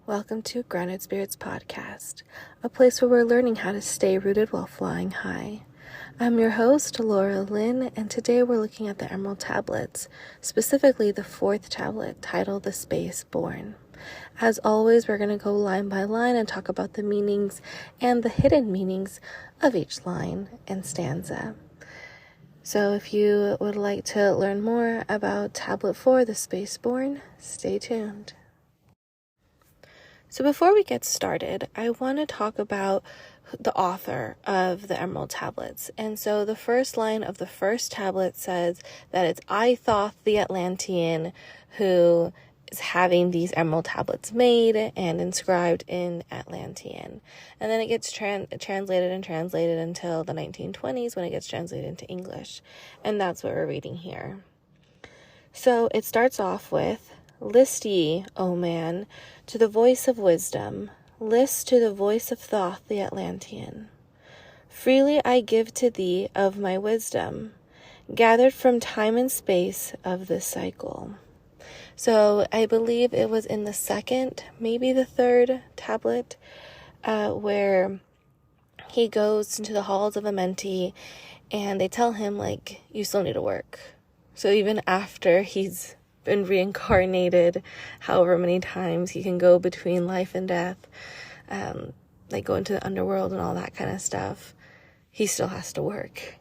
Welcome to Grounded Spirits Podcast, a place where we're learning how to stay rooted while flying high. I'm your host, Laura Lynn, and today we're looking at the Emerald Tablets, specifically the fourth tablet titled The Space Born. As always, we're going to go line by line and talk about the meanings and the hidden meanings of each line and stanza. So if you would like to learn more about Tablet 4, The Space Born, stay tuned. So before we get started, I want to talk about the author of the Emerald Tablets. And so the first line of the first tablet says that it's Thoth the Atlantean who is having these Emerald Tablets made and inscribed in Atlantean. And then it gets translated until the 1920s when it gets translated into English. And that's what we're reading here. So it starts off with, "List ye, O man, to the voice of wisdom, list to the voice of Thoth the Atlantean. Freely I give to thee of my wisdom, gathered from time and space of this cycle." So I believe it was in the second, maybe the third tablet, where he goes into the halls of Amenti and they tell him, you still need to work. So even after he's been reincarnated however many times, he can go between life and death, go into the underworld and all that kind of stuff, he still has to work.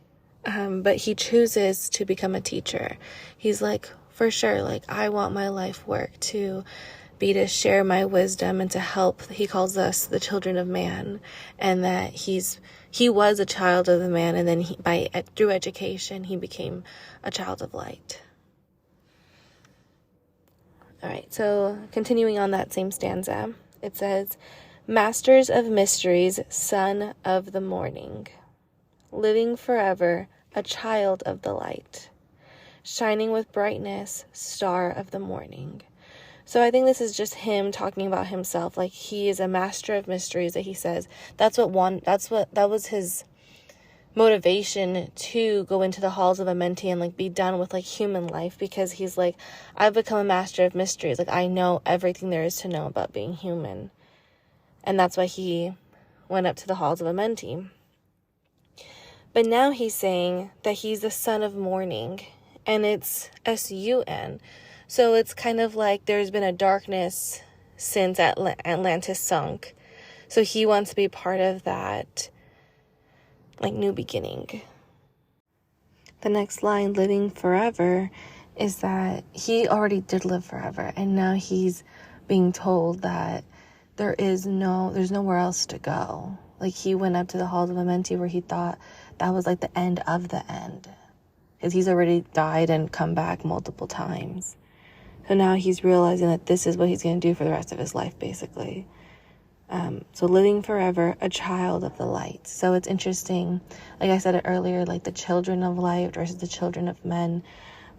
But he chooses to become a teacher. He's for sure, I want my life work to be to share my wisdom and to help. He calls us the children of man, and that he was a child of the man, and then through education he became a child of light. All right, so continuing on that same stanza, it says, "Masters of mysteries, son of the morning, living forever, a child of the light, shining with brightness, star of the morning." So I think this is just him talking about himself. He is a master of mysteries, that he says that was his motivation to go into the halls of Amenti and be done with human life, because he's I've become a master of mysteries. I know everything there is to know about being human. And that's why he went up to the halls of Amenti. But now he's saying that he's the son of morning, and it's S-U-N. So it's kind of there's been a darkness since Atlantis sunk. So he wants to be part of that new beginning. The next line, "living forever," is that he already did live forever, and now he's being told that there's nowhere else to go. He went up to the halls of Amenti where he thought that was the end of the end, because he's already died and come back multiple times. So now he's realizing that this is what he's going to do for the rest of his life, basically. So living forever, a child of the light. So it's interesting, I said it earlier, the children of light versus the children of men.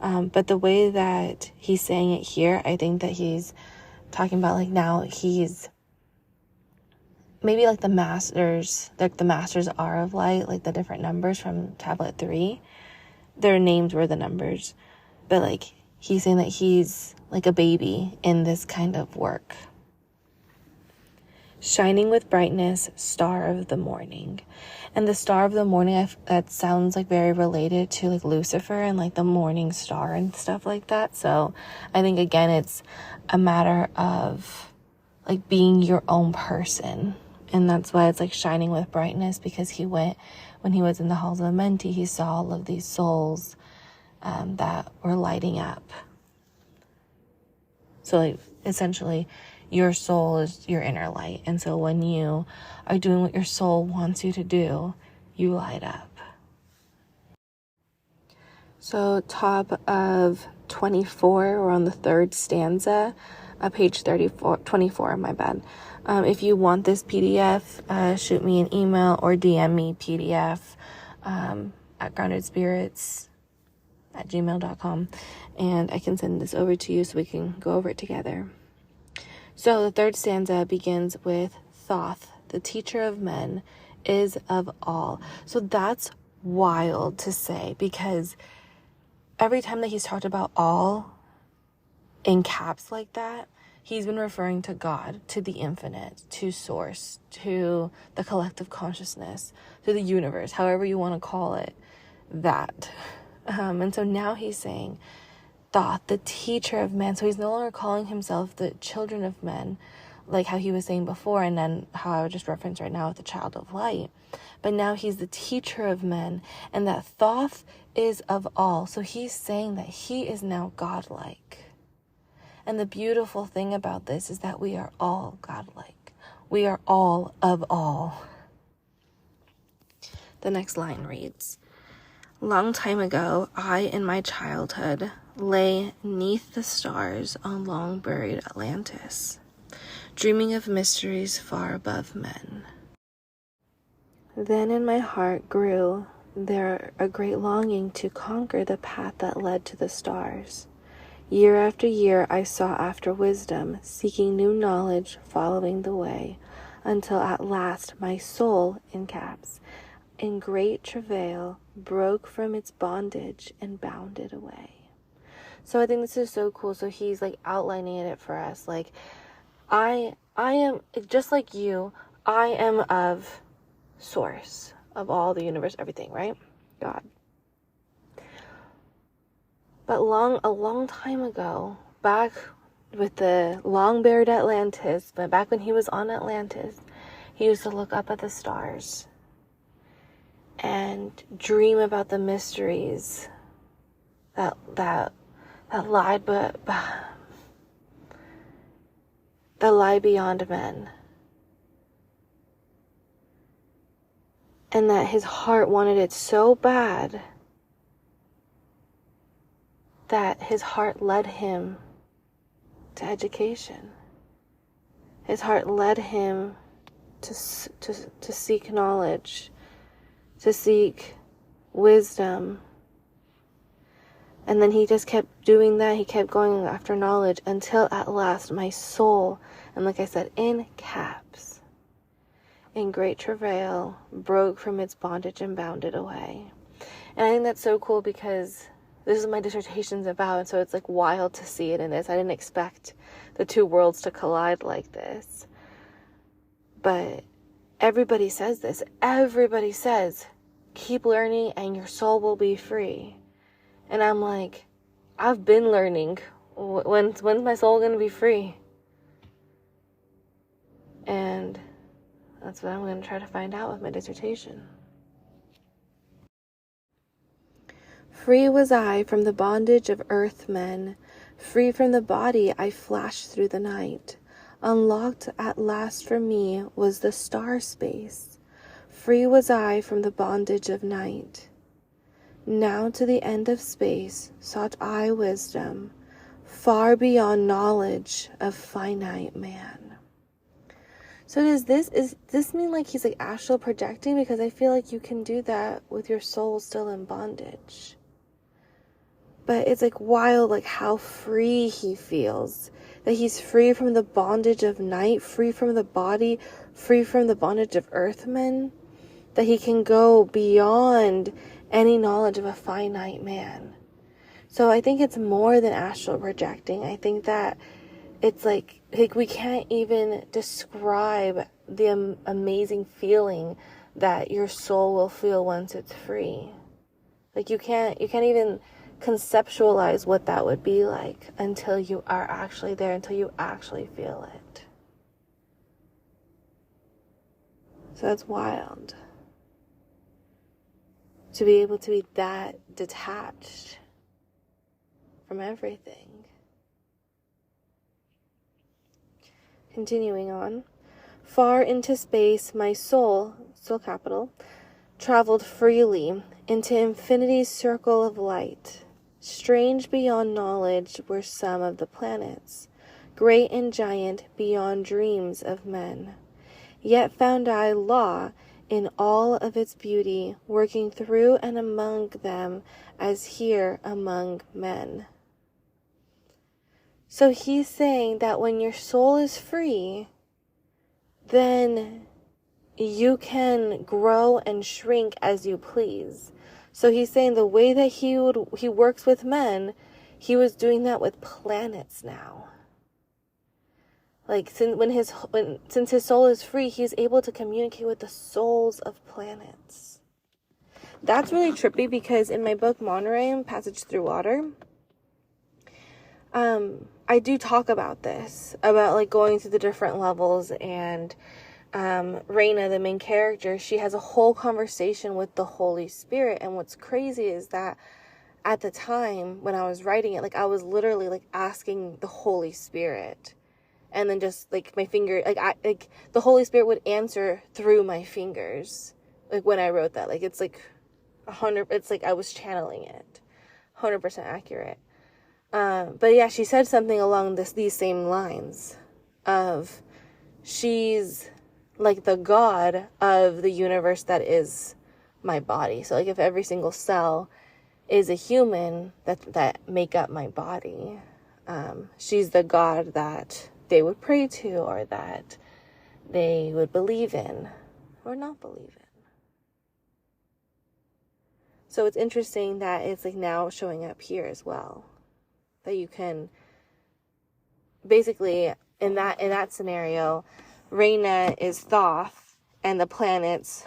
But the way that he's saying it here, I think that he's talking about now he's maybe the masters, the masters are of light, the different numbers from tablet 3. Their names were the numbers. But he's saying that he's a baby in this kind of work. Shining with brightness, star of the morning. And the star of the morning, that sounds very related to Lucifer and the morning star and stuff like that. So I think again it's a matter of being your own person. And that's why it's shining with brightness, because when he was in the halls of Amenti, he saw all of these souls that were lighting up. So essentially, your soul is your inner light. And so when you are doing what your soul wants you to do, you light up. So top of 24, we're on the third stanza, page 24, my bad. If you want this PDF, shoot me an email or DM me PDF at groundedspirits@gmail.com, and I can send this over to you so we can go over it together. So the third stanza begins with, "Thoth, the teacher of men, is of all." So that's wild to say, because every time that he's talked about all in caps like that, he's been referring to God, to the infinite, to source, to the collective consciousness, to the universe, however you want to call it, that. And so now he's saying, Thoth, the teacher of men. So he's no longer calling himself the children of men, like how he was saying before, and then how I would just reference right now with the child of light. But now he's the teacher of men, and that Thoth is of all. So he's saying that he is now godlike. And the beautiful thing about this is that we are all godlike. We are all of all. The next line reads, long time ago, I in my childhood lay 'neath the stars on long-buried Atlantis, dreaming of mysteries far above men. Then in my heart grew there a great longing to conquer the path that led to the stars. Year after year I sought after wisdom, seeking new knowledge, following the way, until at last my soul, in caps, in great travail, broke from its bondage and bounded away. So I think this is so cool. So he's like outlining it for us. Like, I am, just like you, I am of source, of all the universe, everything, right? God. But a long time ago, back with the long-buried Atlantis, but back when he was on Atlantis, he used to look up at the stars and dream about the mysteries that lie beyond men. And that his heart wanted it so bad that his heart led him to education. His heart led him to seek knowledge, to seek wisdom. And then he just kept doing that. He kept going after knowledge until at last my soul, and like I said, in caps, in great travail, broke from its bondage and bounded away. And I think that's so cool because this is what my dissertation's about, and so it's like wild to see it in this. I didn't expect the two worlds to collide like this. But everybody says this. Everybody says, keep learning and your soul will be free. And I'm like, I've been learning. When's my soul going to be free? And that's what I'm going to try to find out with my dissertation. Free was I from the bondage of earth men. Free from the body I flashed through the night. Unlocked at last for me was the star space. Free was I from the bondage of night. Now to the end of space sought I wisdom, far beyond knowledge of finite man. So does this mean like he's like astral projecting? Because I feel like you can do that with your soul still in bondage. But it's like wild, like how free he feels. That he's free from the bondage of night, free from the body, free from the bondage of earthmen. That he can go beyond any knowledge of a finite man. So I think it's more than astral projecting. I think that it's like we can't even describe the amazing feeling that your soul will feel once it's free. Like you can't even conceptualize what that would be like until you are actually there, until you actually feel it. So that's wild. To be able to be that detached from everything. Continuing on. Far into space, my soul, still capital, traveled freely into infinity's circle of light. Strange beyond knowledge were some of the planets, great and giant beyond dreams of men. Yet found I law in all of its beauty, working through and among them as here among men. So he's saying that when your soul is free, then you can grow and shrink as you please. So he's saying the way that he works with men, he was doing that with planets now. Like, since his soul is free, he's able to communicate with the souls of planets. That's really trippy, because in my book, Monorail, Passage Through Water, I do talk about this, about like going through the different levels, and Reina, the main character, she has a whole conversation with the Holy Spirit. And what's crazy is that at the time when I was writing it, like, I was literally like asking the Holy Spirit, and then just like my finger, like the Holy Spirit would answer through my fingers, like when I wrote that. Like, it's like 100, it's like I was channeling it, 100% accurate. But yeah, she said something along these same lines of, she's like the God of the universe that is my body. So like, if every single cell is a human that make up my body, she's the God that they would pray to, or that they would believe in or not believe in. So it's interesting that it's like now showing up here as well, that you can basically, in that scenario, Reina is Thoth and the planets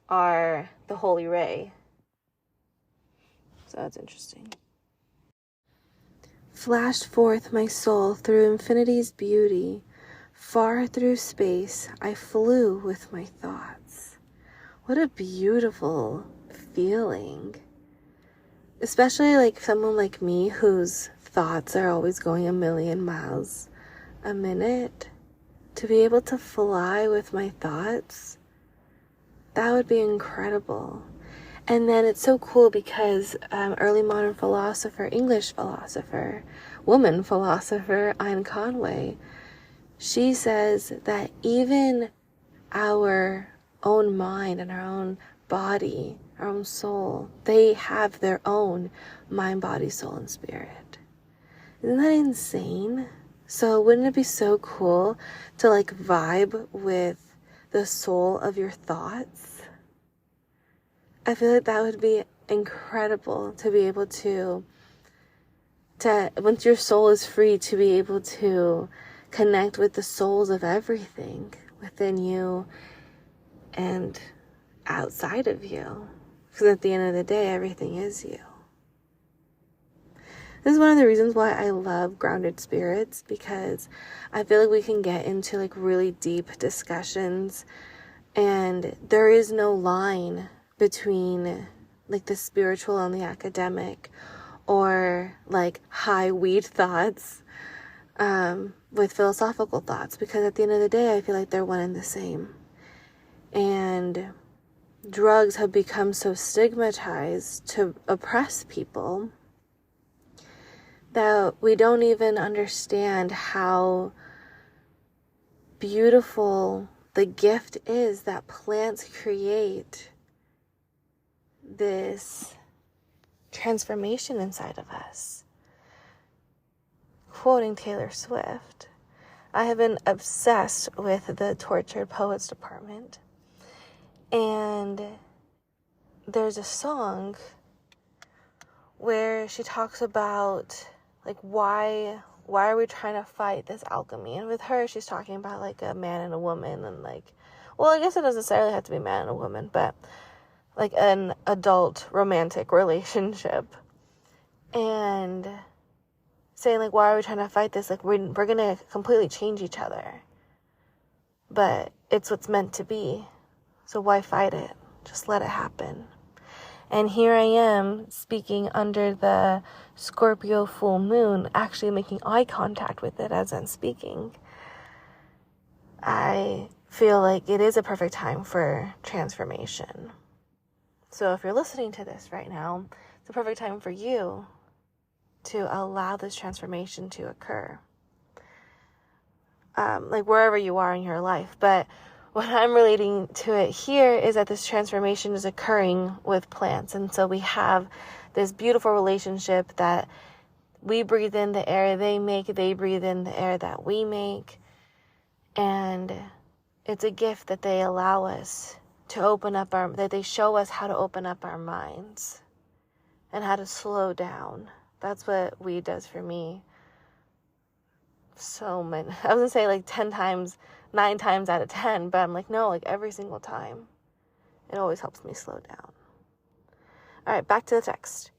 are the Holy Ray. So that's interesting. Flashed forth my soul through infinity's beauty. Far through space I flew with my thoughts. What a beautiful feeling. Especially like someone like me whose thoughts are always going a million miles a minute. To be able to fly with my thoughts, that would be incredible. And then it's so cool because early modern philosopher, English philosopher, woman philosopher, Anne Conway, she says that even our own mind and our own body, our own soul, they have their own mind, body, soul, and spirit. Isn't that insane? So wouldn't it be so cool to like vibe with the soul of your thoughts? I feel like that would be incredible, to be able to once your soul is free, to be able to connect with the souls of everything within you and outside of you. Because at the end of the day, everything is you. This is one of the reasons why I love Grounded Spirits, because I feel like we can get into like really deep discussions, and there is no line between like the spiritual and the academic, or like high weed thoughts with philosophical thoughts, because at the end of the day, I feel like they're one and the same. And drugs have become so stigmatized to oppress people that we don't even understand how beautiful the gift is that plants create this transformation inside of us. Quoting Taylor Swift, I have been obsessed with the Tortured Poets Department, and there's a song where she talks about like why are we trying to fight this alchemy? And with her, she's talking about like a man and a woman, and like, well, I guess it doesn't necessarily have to be a man and a woman, but like an adult romantic relationship. And saying like, why are we trying to fight this? Like, we're gonna completely change each other, but it's what's meant to be, so why fight it? Just let it happen. And here I am speaking under the Scorpio full moon, actually making eye contact with it as I'm speaking. I feel like it is a perfect time for transformation. So if you're listening to this right now, it's a perfect time for you to allow this transformation to occur. Like wherever you are in your life. But what I'm relating to it here is that this transformation is occurring with plants. And so we have this beautiful relationship that we breathe in the air they make, they breathe in the air that we make. And it's a gift that they allow us to open up that they show us how to open up our minds and how to slow down. That's what weed does for me. so many. I was gonna say like 10 times, 9 times out of 10, but I'm like, no, like every single time. It always helps me slow down. All right, back to the text.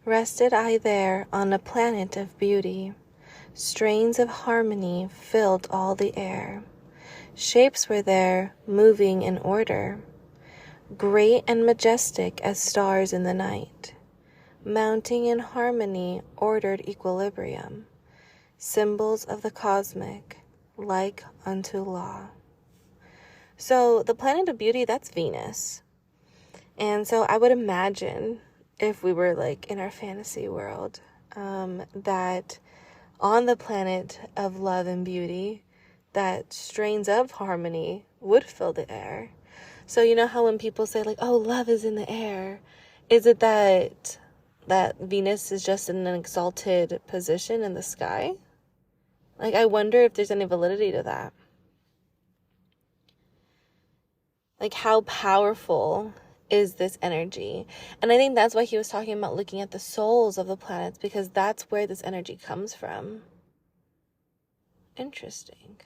Rested I there on a planet of beauty. Strains of harmony filled all the air. Shapes were there, moving in order, great and majestic as stars in the night, mounting in harmony, ordered equilibrium, symbols of the cosmic, like unto law. So the planet of beauty, that's Venus. And so I would imagine, if we were like in our fantasy world, that on the planet of love and beauty, that strains of harmony would fill the air. So you know how when people say like, oh, love is in the air, is it that Venus is just in an exalted position in the sky? Like, I wonder if there's any validity to that. Like, how powerful is this energy? And I think that's why he was talking about looking at the souls of the planets, because that's where this energy comes from. Interesting.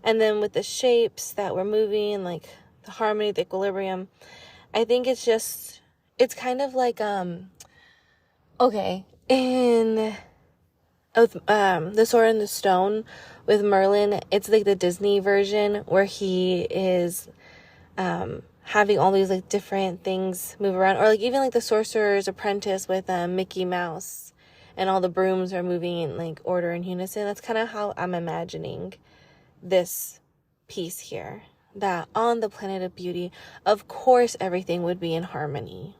And then with the shapes that we're moving, like the harmony, the equilibrium, I think it's kind of like, okay, in The Sword and the Stone with Merlin, it's like the Disney version where he is having all these like different things move around, or like even like the Sorcerer's Apprentice with Mickey Mouse, and all the brooms are moving in like order and unison. That's kind of how I'm imagining this piece here, that on the planet of beauty, of course everything would be in harmony.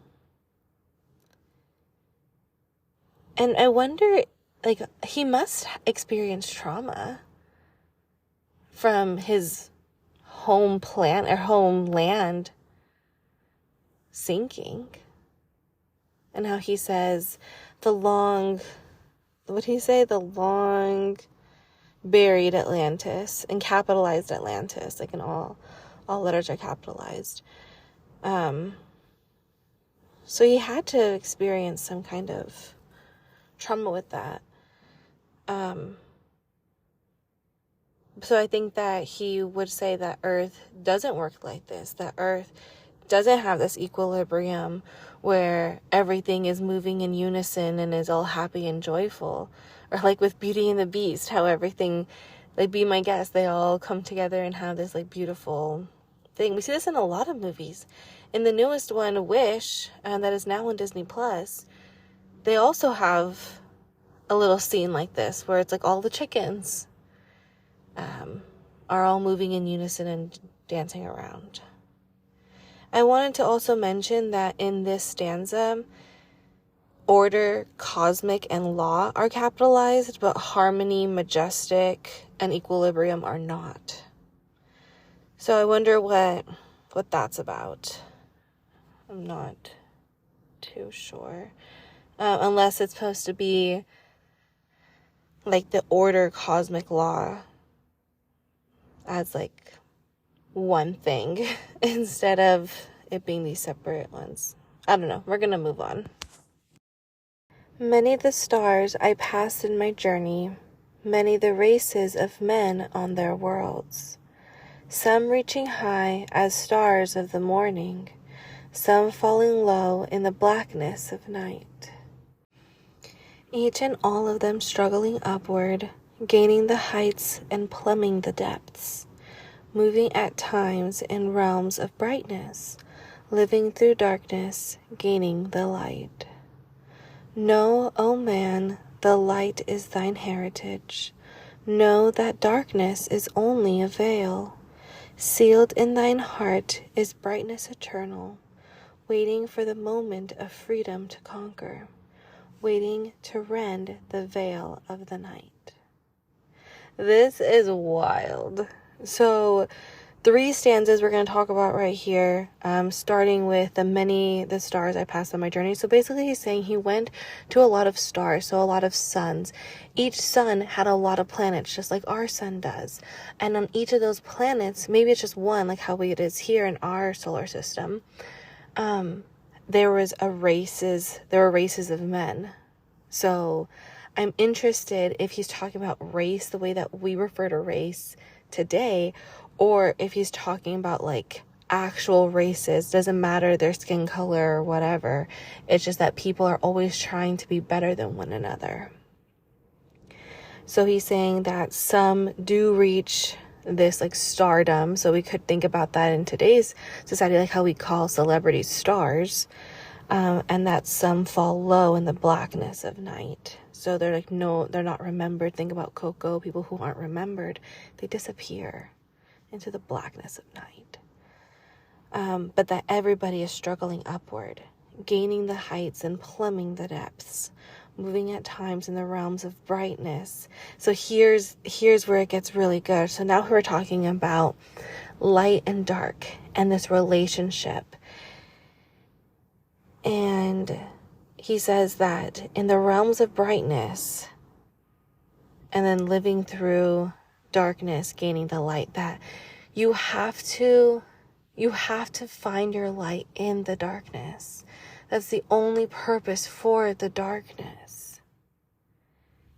And I wonder, like, he must experience trauma from his homeland sinking, and how he says the long buried Atlantis, and capitalized Atlantis, like in all letters are capitalized. So he had to experience some kind of trauma with that. So I think that he would say that Earth doesn't work like this, that Earth doesn't have this equilibrium where everything is moving in unison and is all happy and joyful. Or like with Beauty and the Beast, how everything, like Be My Guest, they all come together and have this like beautiful thing. We see this in a lot of movies. In the newest one, Wish, that is now on Disney Plus, they also have a little scene like this where it's like all the chickens are all moving in unison and dancing around. I wanted to also mention that in this stanza, order, cosmic, and law are capitalized, but harmony, majestic, and equilibrium are not. So I wonder what that's about. I'm not too sure. Unless it's supposed to be like the order, cosmic, law as like one thing instead of it being these separate ones. I don't know. We're going to move on. Many the stars I passed in my journey, many the races of men on their worlds, some reaching high as stars of the morning, some falling low in the blackness of night. Each and all of them struggling upward, gaining the heights and plumbing the depths, moving at times in realms of brightness, living through darkness, gaining the light. Know, O man, the light is thine heritage. Know that darkness is only a veil. Sealed in thine heart is brightness eternal, waiting for the moment of freedom to conquer, waiting to rend the veil of the night. This is wild. So 3 stanzas we're going to talk about right here, starting with the stars I passed on my journey. So basically he's saying he went to a lot of stars, so a lot of suns. Each sun had a lot of planets, just like our sun does. And on each of those planets, maybe it's just one, like how it is here in our solar system, there were races of men. So I'm interested if he's talking about race the way that we refer to race today, or if he's talking about like actual races. Doesn't matter their skin color or whatever. It's just that people are always trying to be better than one another. So he's saying that some do reach this like stardom. So we could think about that in today's society, like how we call celebrities stars. And that some fall low in the blackness of night. So they're like, no, they're not remembered. Think about Coco. People who aren't remembered, they disappear into the blackness of night. But that everybody is struggling upward, gaining the heights and plumbing the depths, moving at times in the realms of brightness. So here's where it gets really good. So now we're talking about light and dark and this relationship. And he says that in the realms of brightness and then living through darkness, gaining the light, that you have to find your light in the darkness. That's the only purpose for the darkness,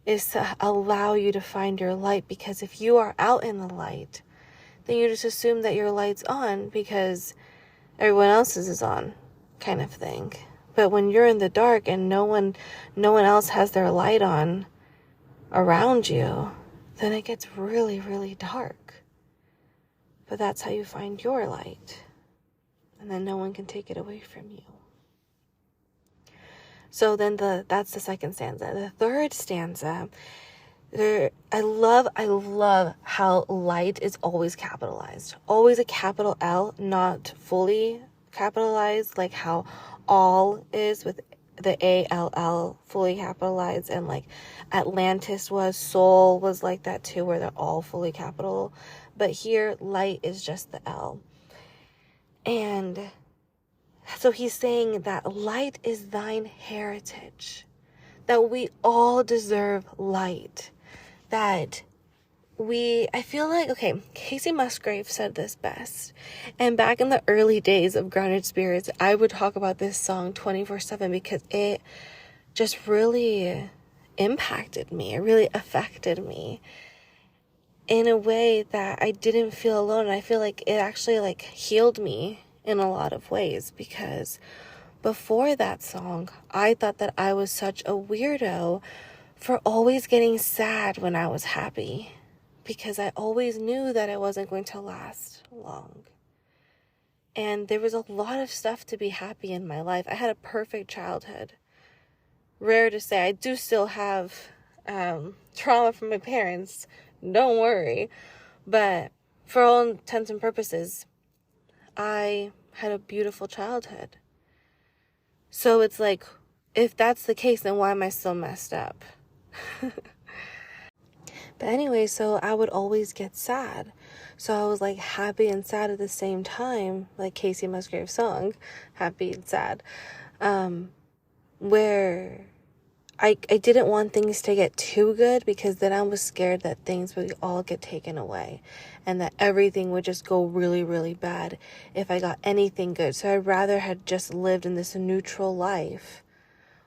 is to allow you to find your light. Because if you are out in the light, then you just assume that your light's on because everyone else's is on, kind of thing. But when you're in the dark and no one else has their light on around you, then it gets really, really dark. But that's how you find your light. And then no one can take it away from you. So then that's the second stanza. The third stanza, I love how light is always capitalized. Always a capital L, not fully capitalized, like how all is with the ALL fully capitalized, and like Atlantis was, soul was like that too, where they're all fully capital. But here, light is just the L. And so he's saying that light is thine heritage, that we all deserve light, that I feel like, okay, Casey Musgrave said this best. And back in the early days of Grounded Spirits, I would talk about this song 24/7 because it just really impacted me. It really affected me in a way that I didn't feel alone. And I feel like it actually like healed me in a lot of ways, because before that song, I thought that I was such a weirdo for always getting sad when I was happy, because I always knew that it wasn't going to last long. And there was a lot of stuff to be happy in my life. I had a perfect childhood. Rare to say, I do still have trauma from my parents. Don't worry. But for all intents and purposes, I had a beautiful childhood. So it's like, if that's the case, then why am I still messed up? But anyway, so I would always get sad. So I was like happy and sad at the same time, like Casey Musgrave's song, Happy and Sad, where I didn't want things to get too good, because then I was scared that things would all get taken away and that everything would just go really, really bad if I got anything good. So I'd rather had just lived in this neutral life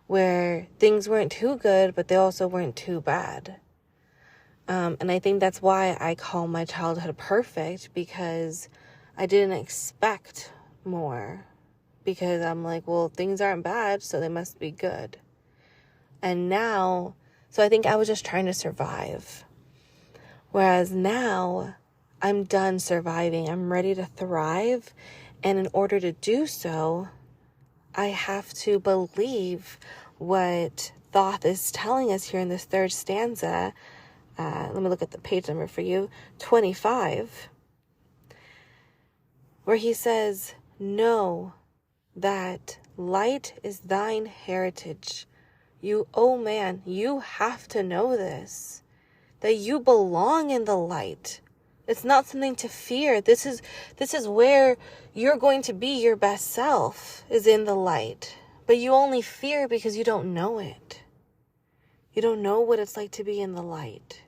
where things weren't too good, but they also weren't too bad. And I think that's why I call my childhood perfect, because I didn't expect more, because I'm like, well, things aren't bad, so they must be good. And now, so I think I was just trying to survive. Whereas now, I'm done surviving. I'm ready to thrive. And in order to do so, I have to believe what Thoth is telling us here in this third stanza. Let me look at the page number for you, 25, where he says, know that light is thine heritage. You, oh man, you have to know this, that you belong in the light. It's not something to fear. This is where you're going to be your best self, is in the light. But you only fear because you don't know it. You don't know what it's like to be in the light.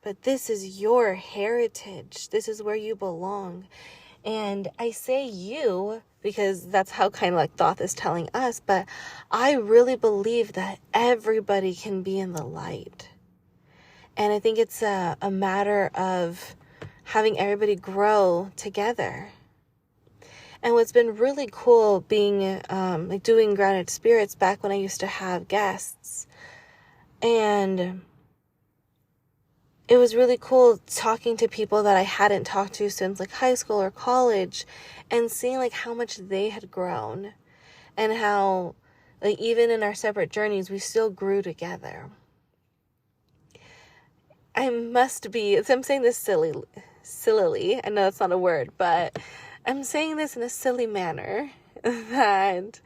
But this is your heritage. This is where you belong. And I say you because that's how kind of like Thoth is telling us, but I really believe that everybody can be in the light. And I think it's a matter of having everybody grow together. And what's been really cool being like doing Grounded Spirits back when I used to have guests, and it was really cool talking to people that I hadn't talked to since like high school or college, and seeing like how much they had grown, and how like even in our separate journeys we still grew together. I'm saying this sillily, I know that's not a word, but I'm saying this in a silly manner, that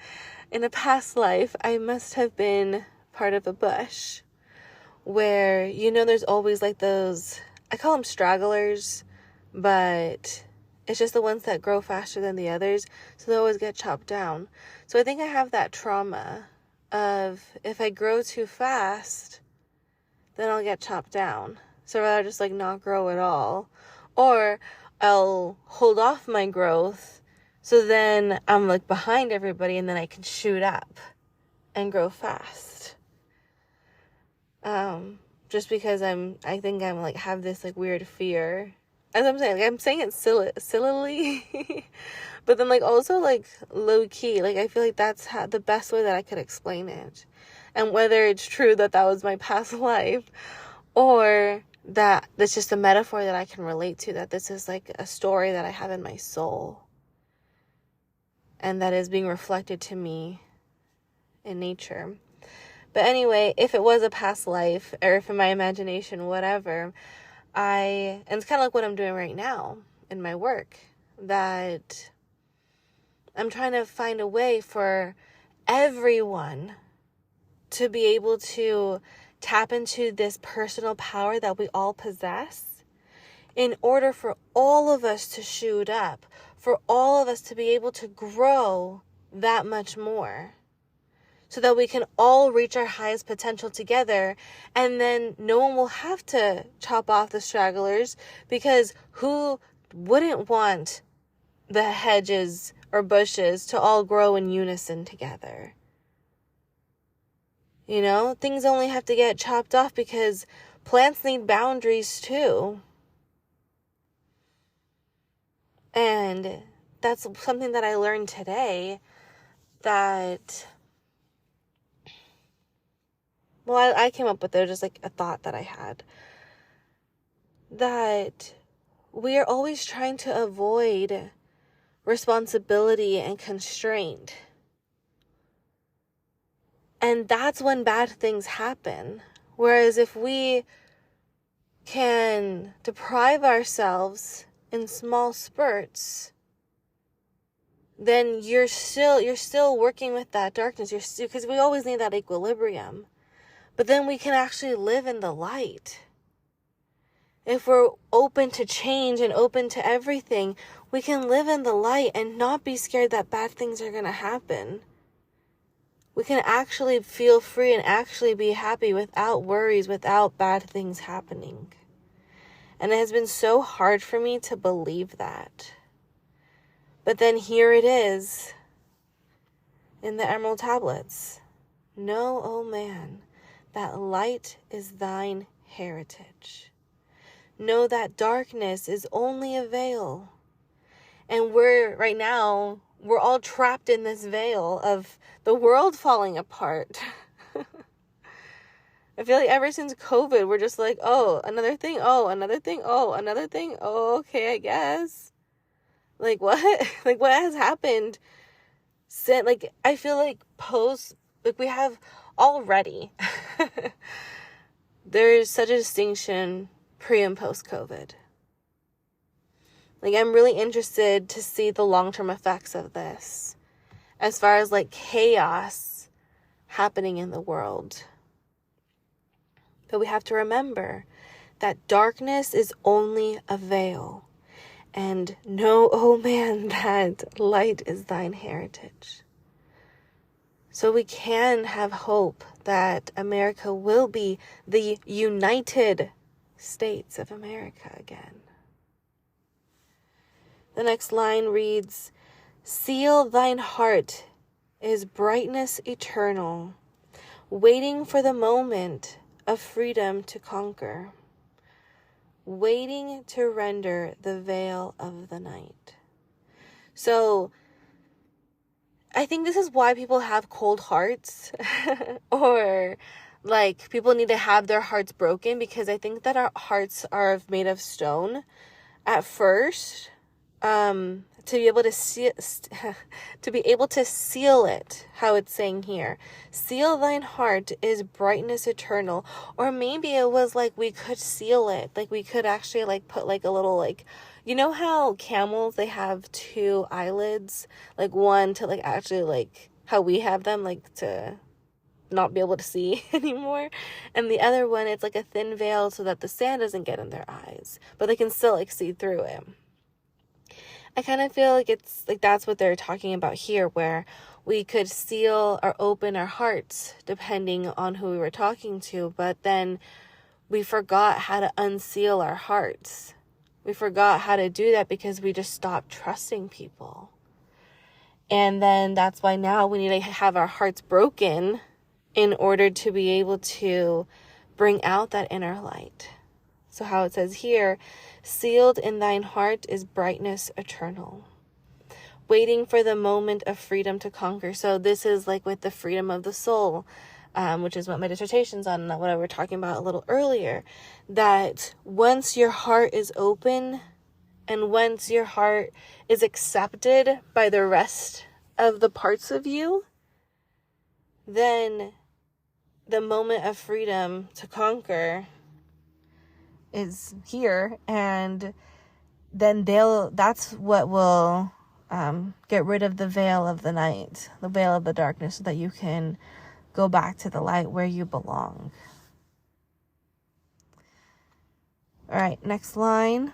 in a past life I must have been part of a bush where, there's always like those, I call them stragglers, but it's just the ones that grow faster than the others, so they always get chopped down. So I think I have that trauma of, if I grow too fast, then I'll get chopped down. So I'd rather just like not grow at all, or I'll hold off my growth, so then I'm like behind everybody, and then I can shoot up and grow fast. Just because I think I'm like have this like weird fear. As I'm saying, like, I'm saying it sillily, but then like also like low key. Like I feel like that's the best way that I could explain it. And whether it's true that was my past life, or that that's just a metaphor that I can relate to, that this is like a story that I have in my soul, and that is being reflected to me in nature. But anyway, if it was a past life, or if in my imagination, whatever, and it's kind of like what I'm doing right now in my work, that I'm trying to find a way for everyone to be able to tap into this personal power that we all possess, in order for all of us to shoot up, for all of us to be able to grow that much more, so that we can all reach our highest potential together, and then no one will have to chop off the stragglers, because who wouldn't want the hedges or bushes to all grow in unison together? Things only have to get chopped off because plants need boundaries too. And that's something that I learned today, that, well, I came up with it, just like a thought that I had, that we are always trying to avoid responsibility and constraint. And that's when bad things happen. Whereas if we can deprive ourselves in small spurts, then you're still working with that darkness. Because we always need that equilibrium. But then we can actually live in the light. If we're open to change and open to everything, we can live in the light and not be scared that bad things are going to happen. We can actually feel free and actually be happy without worries, without bad things happening. And it has been so hard for me to believe that. But then here it is in the Emerald Tablets. Know, O man, that light is thine heritage. Know that darkness is only a veil. And right now, we're all trapped in this veil of the world falling apart. I feel like ever since COVID, we're just like, oh, another thing, oh, another thing, oh, another thing, oh, okay, I guess. Like, what? Like, what has happened since, like, I feel like we have already, there is such a distinction pre and post COVID. Like, I'm really interested to see the long-term effects of this, as far as like chaos happening in the world. But we have to remember that darkness is only a veil. And know, oh man, that light is thine heritage. So we can have hope that America will be the United States of America again. The next line reads, seal thine heart is brightness eternal, waiting for the moment of freedom to conquer, waiting to render the veil of the night. So I think this is why people have cold hearts or like people need to have their hearts broken, because I think that our hearts are made of stone at first, to be able to seal it, how it's saying here, seal thine heart is brightness eternal. Or maybe it was like we could seal it, like we could actually like put like a little, like, you know how camels, they have two eyelids, like one to like actually like how we have them, like to not be able to see anymore, and the other one, it's like a thin veil so that the sand doesn't get in their eyes, but they can still like see through it. I kind of feel like it's like that's what they're talking about here, where we could seal or open our hearts depending on who we were talking to, but then we forgot how to unseal our hearts. We forgot how to do that because we just stopped trusting people. And then that's why now we need to have our hearts broken in order to be able to bring out that inner light. So how it says here, sealed in thine heart is brightness eternal, waiting for the moment of freedom to conquer. So this is like with the freedom of the soul, which is what my dissertation's on, and what I were talking about a little earlier, that once your heart is open and once your heart is accepted by the rest of the parts of you, then the moment of freedom to conquer is here, and then that's what will get rid of the veil of the night, the veil of the darkness, so that you can go back to the light where you belong. All right, next line.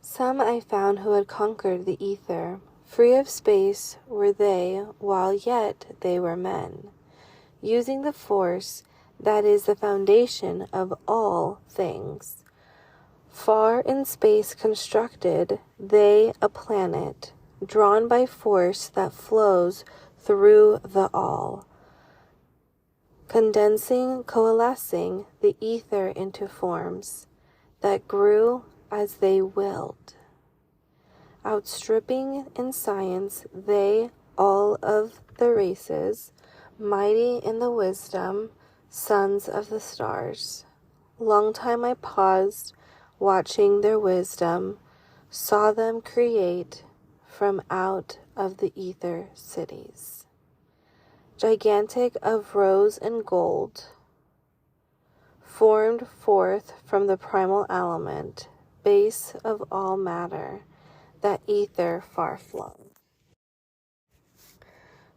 Some I found who had conquered the ether, free of space were they, while yet they were men, using the force that is the foundation of all things. Far in space constructed, they a planet, drawn by force that flows through the all, condensing, coalescing the ether into forms that grew as they willed. Outstripping in science they all of the races, mighty in the wisdom, sons of the stars. Long time I paused, watching their wisdom, saw them create from out of the ether cities. Gigantic of rose and gold, formed forth from the primal element, base of all matter, that ether far flung.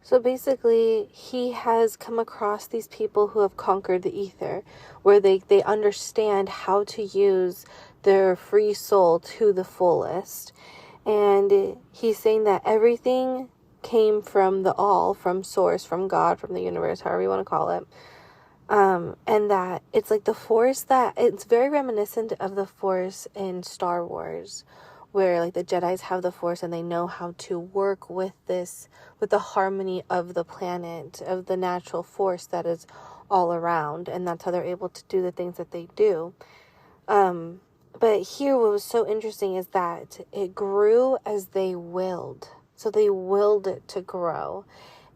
So basically, he has come across these people who have conquered the ether, where they understand how to use their free soul to the fullest. And he's saying that everything came from the all, from source, from God, from the universe, however you want to call it. And that it's like the force that, it's very reminiscent of the force in Star Wars, where like the Jedis have the force and they know how to work with this, with the harmony of the planet, of the natural force that is all around, and that's how they're able to do the things that they do. But here what was so interesting is that it grew as they willed. So they willed it to grow.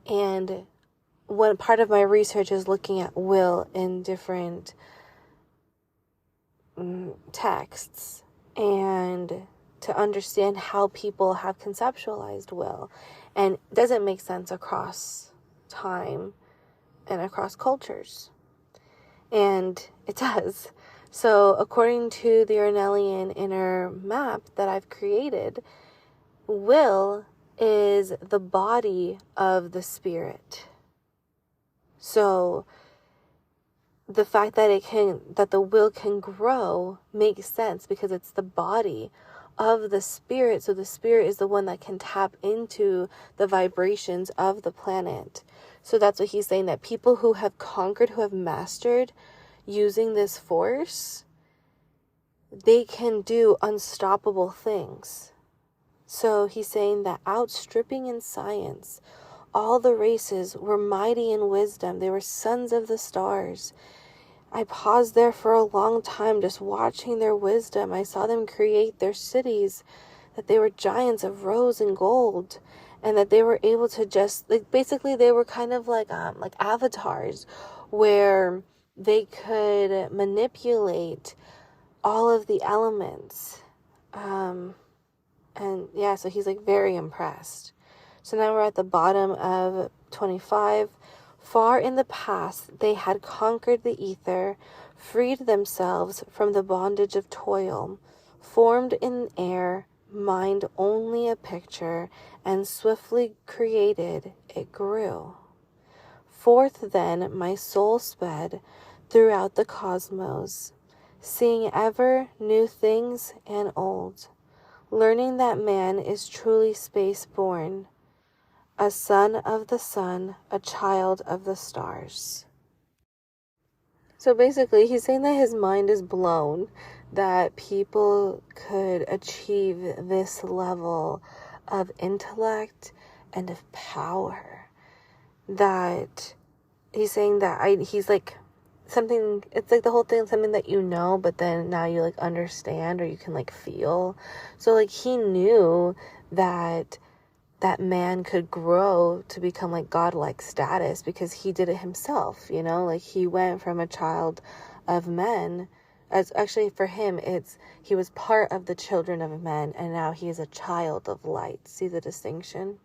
And one part of my research is looking at will in different texts, and to understand how people have conceptualized will. And it doesn't make sense across time and across cultures. And it does. So according to the Ornellian inner map that I've created, will is the body of the spirit. So the fact that the will can grow makes sense, because it's the body of the spirit. So the spirit is the one that can tap into the vibrations of the planet. So that's what he's saying, that people who have conquered, who have mastered using this force, they can do unstoppable things. So he's saying that outstripping in science, all the races were mighty in wisdom. They were sons of the stars. I paused there for a long time just watching their wisdom. I saw them create their cities, that they were giants of rose and gold, and that they were able to just, like, basically they were kind of like avatars where they could manipulate all of the elements. And yeah, so he's like very impressed. So now we're at the bottom of 25. Far in the past, they had conquered the ether, freed themselves from the bondage of toil, formed in air, mind only a picture, and swiftly created, it grew. Forth then my soul sped throughout the cosmos, seeing ever new things and old, learning that man is truly space-born, a son of the sun, a child of the stars. So basically, he's saying that his mind is blown, that people could achieve this level of intellect and of power. That he's saying that he's like something, it's like the whole thing, something that you know, but then now you like understand, or you can like feel. So like he knew that man could grow to become like godlike status because he did it himself, you know, like he went from a child of men, as actually for him he was part of the children of men, and now he is a child of light. See the distinction?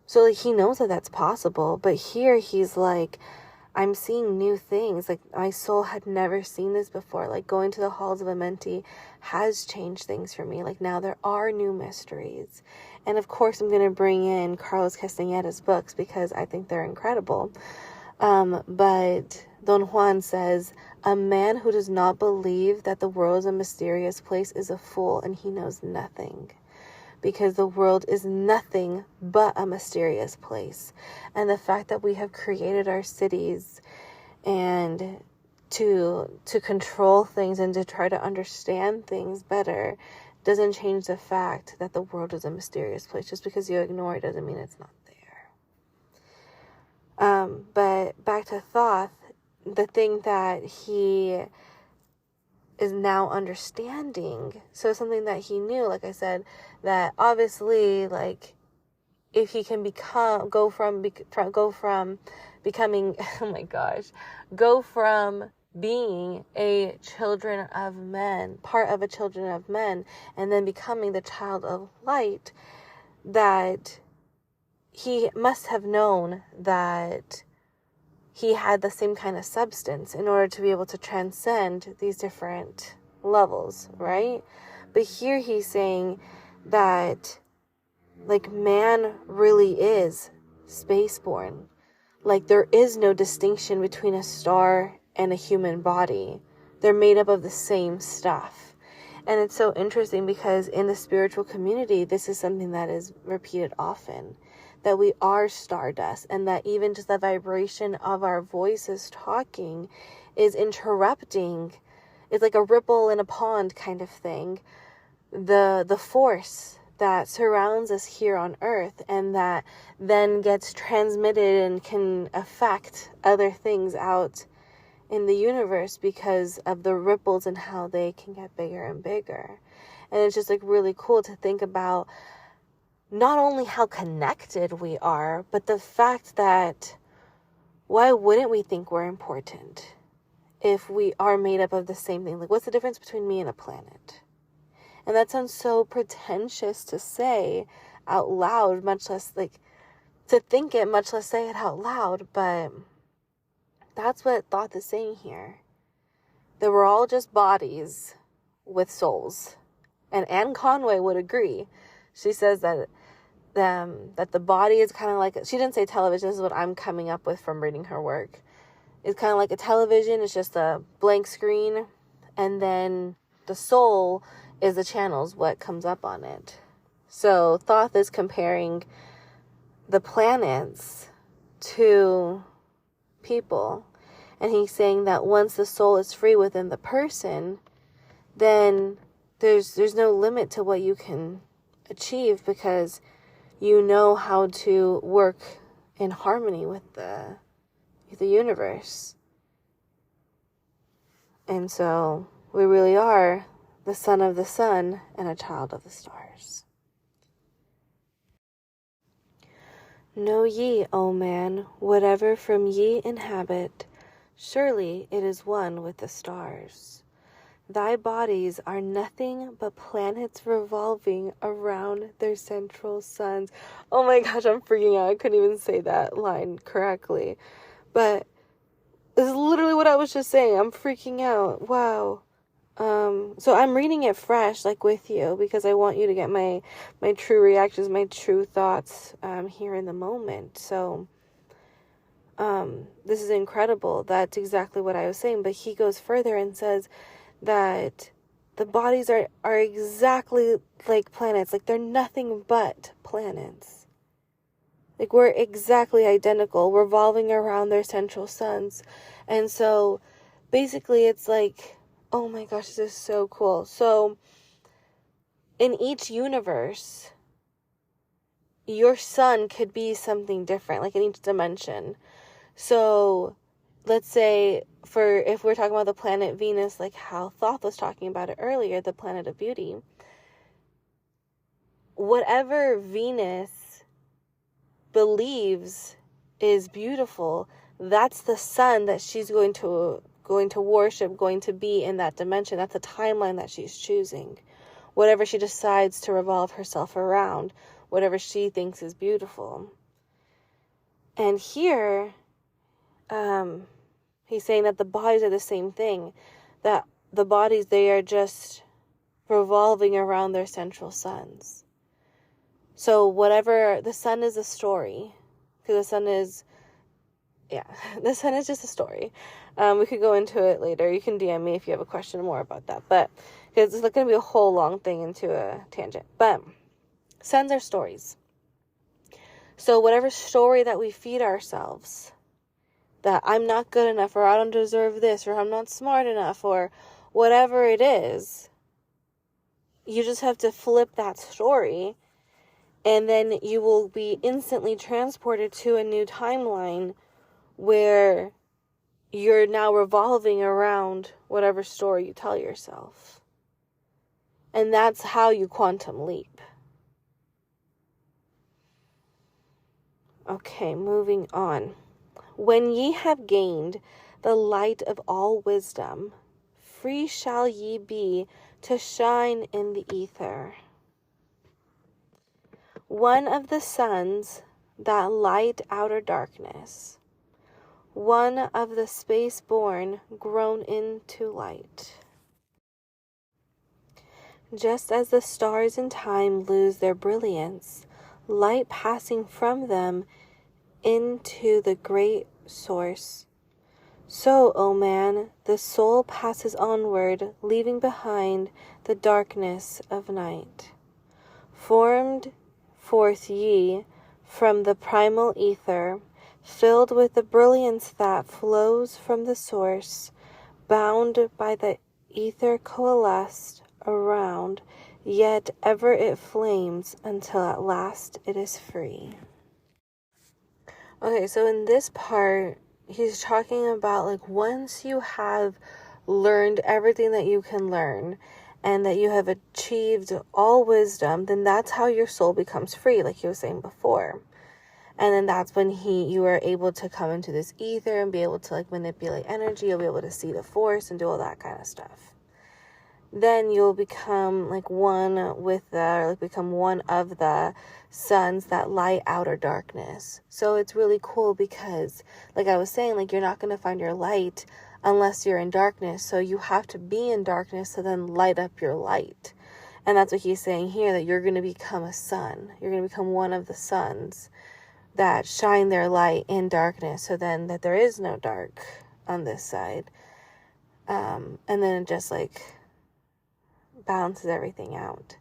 So like he knows that that's possible, but here he's like, I'm seeing new things. Like my soul had never seen this before. Like going to the halls of Amenti has changed things for me. Like now there are new mysteries. And of course I'm going to bring in Carlos Castaneda's books because I think they're incredible. But Don Juan says, a man who does not believe that the world is a mysterious place is a fool, and he knows nothing. Because the world is nothing but a mysterious place. And the fact that we have created our cities and to control things and to try to understand things better doesn't change the fact that the world is a mysterious place. Just because you ignore it doesn't mean it's not there. But back to Thoth, the thing that he is now understanding. So something that he knew, like I said, that obviously, like, if he can go from becoming, oh my gosh, go from being a children of men, part of a children of men, and then becoming the child of light, that he must have known that he had the same kind of substance in order to be able to transcend these different levels, right? But here he's saying that, like, man really is spaceborn. Like, there is no distinction between a star and a human body. They're made up of the same stuff. And it's so interesting because in the spiritual community, this is something that is repeated often, that we are stardust, and that even just the vibration of our voices talking is interrupting. It's like a ripple in a pond kind of thing. The force that surrounds us here on earth, and that then gets transmitted and can affect other things out in the universe because of the ripples and how they can get bigger and bigger. And it's just like really cool to think about not only how connected we are, but the fact that why wouldn't we think we're important if we are made up of the same thing? Like, what's the difference between me and a planet? And that sounds so pretentious to say out loud, much less like to think it, much less say it out loud. But that's what Thoth is saying here. That we're all just bodies with souls. And Anne Conway would agree. She says that the body is kind of like, she didn't say television, this is what I'm coming up with from reading her work. It's kind of like a television, it's just a blank screen, and then the soul is the channels, what comes up on it. So Thoth is comparing the planets to people, And he's saying that once the soul is free within the person, then there's no limit to what you can achieve, because you know how to work in harmony with the universe. And so we really are the son of the sun and a child of the stars. Know ye, O man, whatever from ye inhabit, surely it is one with the stars. Thy bodies are nothing but planets revolving around their central suns. Oh my gosh, I'm freaking out. I couldn't even say that line correctly. But this is literally what I was just saying. I'm freaking out. Wow. So I'm reading it fresh, like with you, because I want you to get my true reactions, my true thoughts, here in the moment. So, this is incredible. That's exactly what I was saying. But he goes further and says that the bodies are exactly like planets. Like, they're nothing but planets. Like, we're exactly identical, revolving around their central suns. And so, basically, it's like, oh my gosh, this is so cool. So, in each universe, your sun could be something different, like in each dimension. So, let's say, if we're talking about the planet Venus, like how Thoth was talking about it earlier, the planet of beauty, whatever Venus believes is beautiful, that's the sun that she's going to worship, going to be in that dimension. That's the timeline that she's choosing. Whatever she decides to revolve herself around, whatever she thinks is beautiful. And here, he's saying that the bodies are the same thing. That the bodies, they are just revolving around their central suns. So whatever, the sun is a story. Because the sun is just a story. We could go into it later. You can DM me if you have a question more about that. But because it's going to be a whole long thing into a tangent. But suns are stories. So whatever story that we feed ourselves, that I'm not good enough, or I don't deserve this, or I'm not smart enough, or whatever it is, you just have to flip that story, and then you will be instantly transported to a new timeline where you're now revolving around whatever story you tell yourself. And that's how you quantum leap. Okay, moving on. When ye have gained the light of all wisdom, free shall ye be to shine in the ether. One of the suns that light outer darkness, one of the space born grown into light. Just as the stars in time lose their brilliance, light passing from them into the great source, so, O man, the soul passes onward, leaving behind the darkness of night. Formed forth ye from the primal ether, filled with the brilliance that flows from the source, bound by the ether coalesced around, yet ever it flames until at last it is free. Okay, so in this part, he's talking about, like, once you have learned everything that you can learn, and that you have achieved all wisdom, then that's how your soul becomes free, like he was saying before. And then that's when you are able to come into this ether and be able to, like, manipulate energy. You'll be able to see the force and do all that kind of stuff. Then you'll become, like, one with become one of the suns that light outer darkness. So it's really cool because, like I was saying, like, you're not going to find your light unless you're in darkness. So you have to be in darkness to then light up your light. And that's what he's saying here, that you're going to become a sun. You're going to become one of the suns that shine their light in darkness, so then that there is no dark on this side. And then it just, like, balances everything out.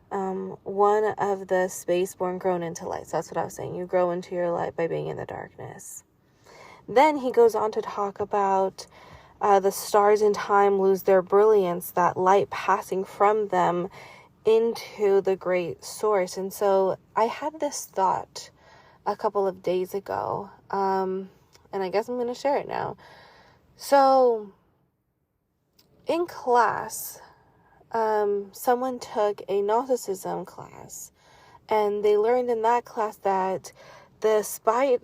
One of the space born grown into light. So that's what I was saying. You grow into your light by being in the darkness. Then he goes on to talk about the stars in time lose their brilliance, that light passing from them into the great source. And so I had this thought a couple of days ago, and I guess I'm going to share it now. So in class, someone took a Gnosticism class, and they learned in that class that the snake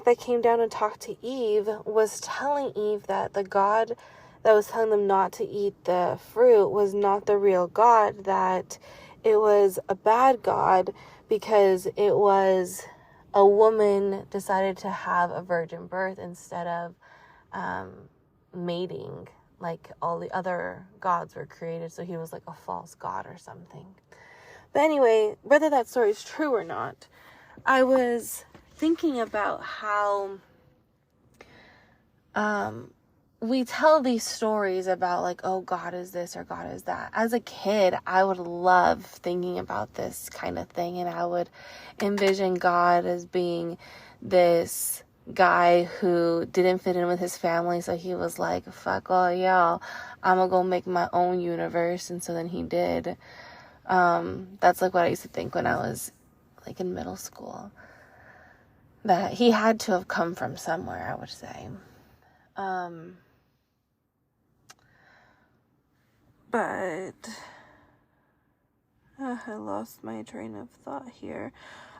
that came down and talked to Eve was telling Eve that the God that was telling them not to eat the fruit was not the real God, that it was a bad God because it was a woman decided to have a virgin birth instead of mating like all the other gods were created. So he was like a false god or something. But anyway, whether that story is true or not, I was thinking about how we tell these stories about like, oh, God is this or God is that. As a kid, I would love thinking about this kind of thing, and I would envision God as being this guy who didn't fit in with his family, so he was like, fuck all y'all, I'm gonna go make my own universe. And so then he did. That's like what I used to think when I was like in middle school, that he had to have come from somewhere, I would say. But I lost my train of thought here.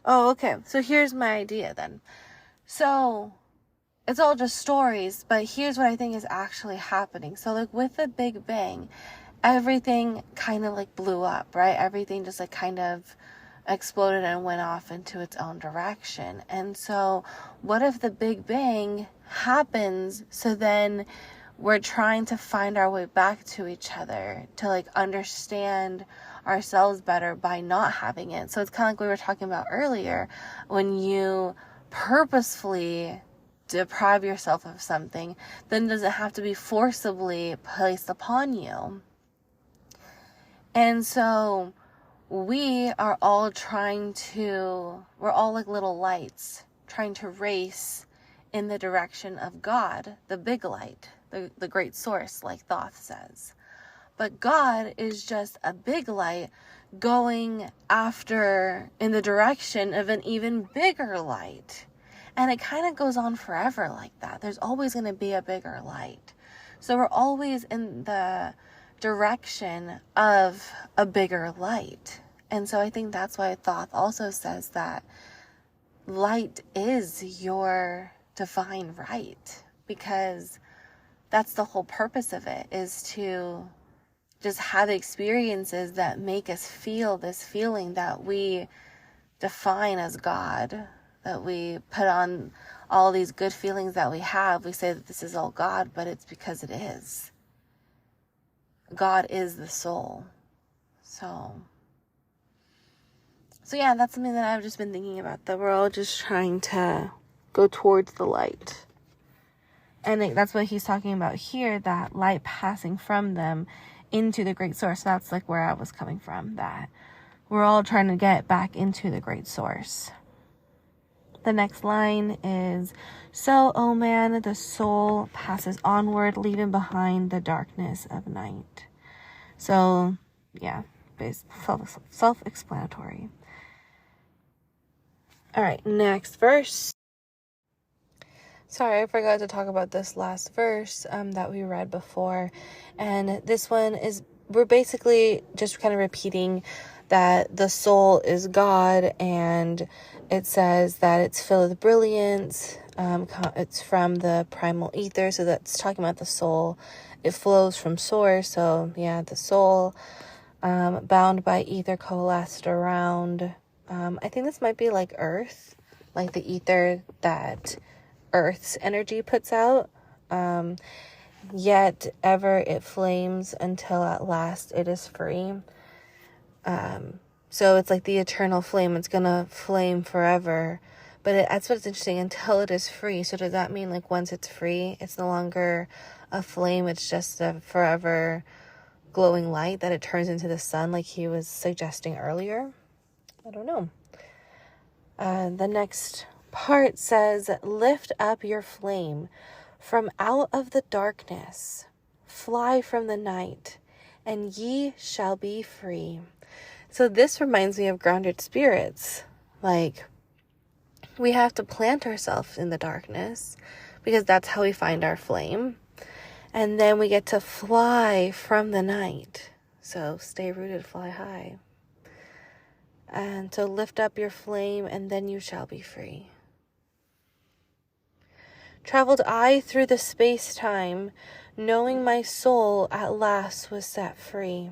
Oh, okay. So here's my idea then. So it's all just stories, but here's what I think is actually happening. So like with the Big Bang, everything kind of like blew up, right? Everything just like kind of exploded and went off into its own direction. And so what if the Big Bang happens, so then we're trying to find our way back to each other, to like understand ourselves better by not having it. So it's kind of like we were talking about earlier, when you purposefully deprive yourself of something, then does it have to be forcibly placed upon you? And so we are all we're all like little lights trying to race in the direction of God, the big light, the great source, like Thoth says. But God is just a big light going after in the direction of an even bigger light. And it kind of goes on forever like that. There's always going to be a bigger light. So we're always in the direction of a bigger light. And so I think that's why Thoth also says that light is your divine right, because that's the whole purpose of it, is to just have experiences that make us feel this feeling that we define as God, that we put on all these good feelings that we have. We say that this is all God, but it's because it is. God is the soul. So yeah, that's something that I've just been thinking about, that we're all just trying to go towards the light. And that's what he's talking about here, that light passing from them into the great source. That's like where I was coming from, that we're all trying to get back into the great source. The next line is, so, O man, the soul passes onward, leaving behind the darkness of night. So, yeah, self-explanatory. All right, next verse. Sorry, I forgot to talk about this last verse that we read before. And this one is, we're basically just kind of repeating that the soul is God, and it says that it's filled with brilliance. It's from the primal ether, so that's talking about the soul. It flows from source, so yeah, the soul, bound by ether, coalesced around. I think this might be like Earth, like the ether that Earth's energy puts out. Yet ever it flames until at last it is free. So it's like the eternal flame. It's gonna flame forever. But that's what's interesting, until it is free. So does that mean like once it's free, it's no longer a flame, it's just a forever glowing light that it turns into the sun, like he was suggesting earlier? I don't know. The next part says, lift up your flame from out of the darkness, fly from the night, and ye shall be free. So this reminds me of grounded spirits. Like, we have to plant ourselves in the darkness because that's how we find our flame. And then we get to fly from the night. So stay rooted, fly high. And so lift up your flame, and then you shall be free. Traveled I through the space-time, knowing my soul at last was set free,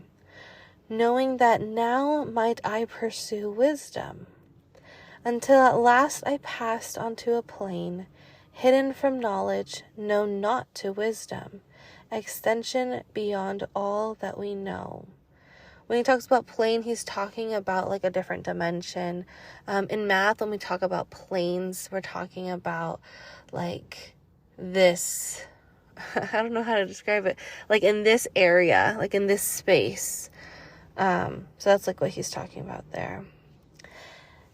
knowing that now might I pursue wisdom, until at last I passed onto a plane, hidden from knowledge, known not to wisdom, extension beyond all that we know. When he talks about plane, he's talking about like a different dimension. In math, when we talk about planes, we're talking about like this, I don't know how to describe it, like in this area, like in this space. So that's like what he's talking about there.